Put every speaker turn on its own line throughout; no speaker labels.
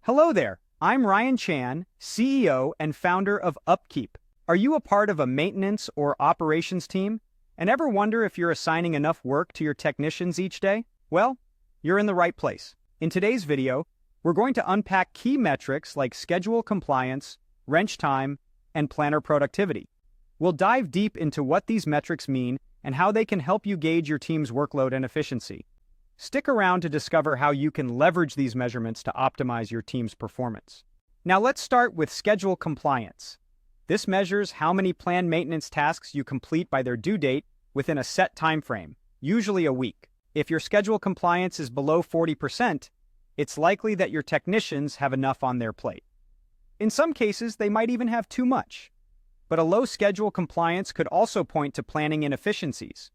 Hello there, I'm Ryan Chan, CEO and founder of UpKeep. Are you a part of a maintenance or operations team and ever wonder if you're assigning enough work to your technicians each day? Well, you're in the right place. In today's video, we're going to unpack key metrics like schedule compliance, wrench time, and planner productivity. We'll dive deep into what these metrics mean and how they can help you gauge your team's workload and efficiency. Stick around to discover how you can leverage these measurements to optimize your team's performance. Now let's start with schedule compliance. This measures how many planned maintenance tasks you complete by their due date within a set time frame, usually a week. If your schedule compliance is below 40%, it's likely that your technicians have enough on their plate. In some cases, they might even have too much. But a low schedule compliance could also point to planning inefficiencies.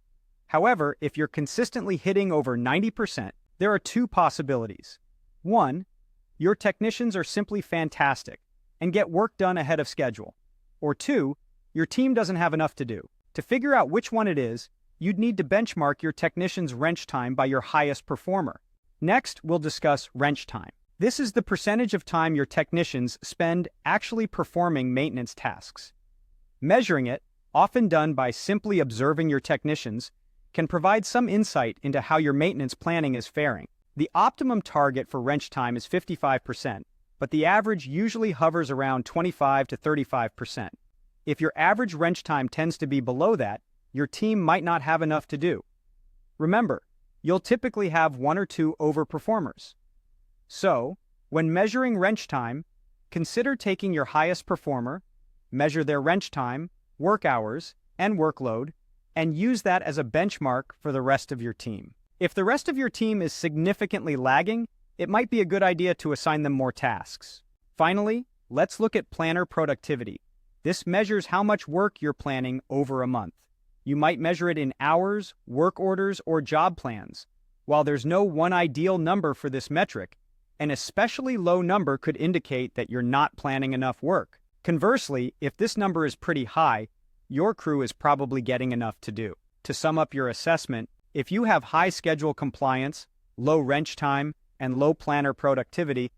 However, if you're consistently hitting over 90%, there are two possibilities. One, your technicians are simply fantastic and get work done ahead of schedule. Or two, your team doesn't have enough to do. To figure out which one it is, you'd need to benchmark your technician's wrench time by your highest performer. Next, we'll discuss wrench time. This is the percentage of time your technicians spend actually performing maintenance tasks. Measuring it, often done by simply observing your technicians, can provide some insight into how your maintenance planning is faring. The optimum target for wrench time is 55%, but the average usually hovers around 25 to 35%. If your average wrench time tends to be below that, your team might not have enough to do. Remember, you'll typically have one or two overperformers. So, when measuring wrench time, consider taking your highest performer, measure their wrench time, work hours, and workload, and use that as a benchmark for the rest of your team. If the rest of your team is significantly lagging, it might be a good idea to assign them more tasks. Finally, let's look at planner productivity. This measures how much work you're planning over a month. You might measure it in hours, work orders, or job plans. While there's no one ideal number for this metric, an especially low number could indicate that you're not planning enough work. Conversely, if this number is pretty high, your crew is probably getting enough to do. To sum up your assessment, if you have high schedule compliance, low wrench time, and low planner productivity,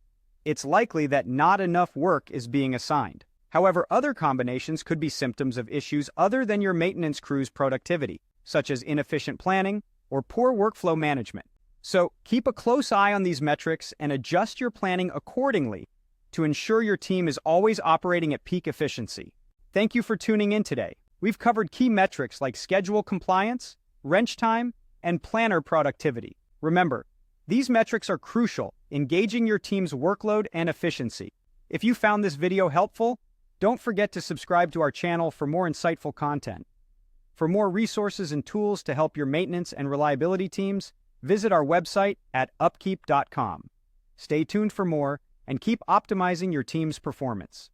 it's likely that not enough work is being assigned. However, other combinations could be symptoms of issues other than your maintenance crew's productivity, such as inefficient planning or poor workflow management. So keep a close eye on these metrics and adjust your planning accordingly to ensure your team is always operating at peak efficiency. Thank you for tuning in today. We've covered key metrics like schedule compliance, wrench time, and planner productivity. Remember, these metrics are crucial in gauging your team's workload and efficiency. If you found this video helpful, don't forget to subscribe to our channel for more insightful content. For more resources and tools to help your maintenance and reliability teams, visit our website at upkeep.com. Stay tuned for more and keep optimizing your team's performance.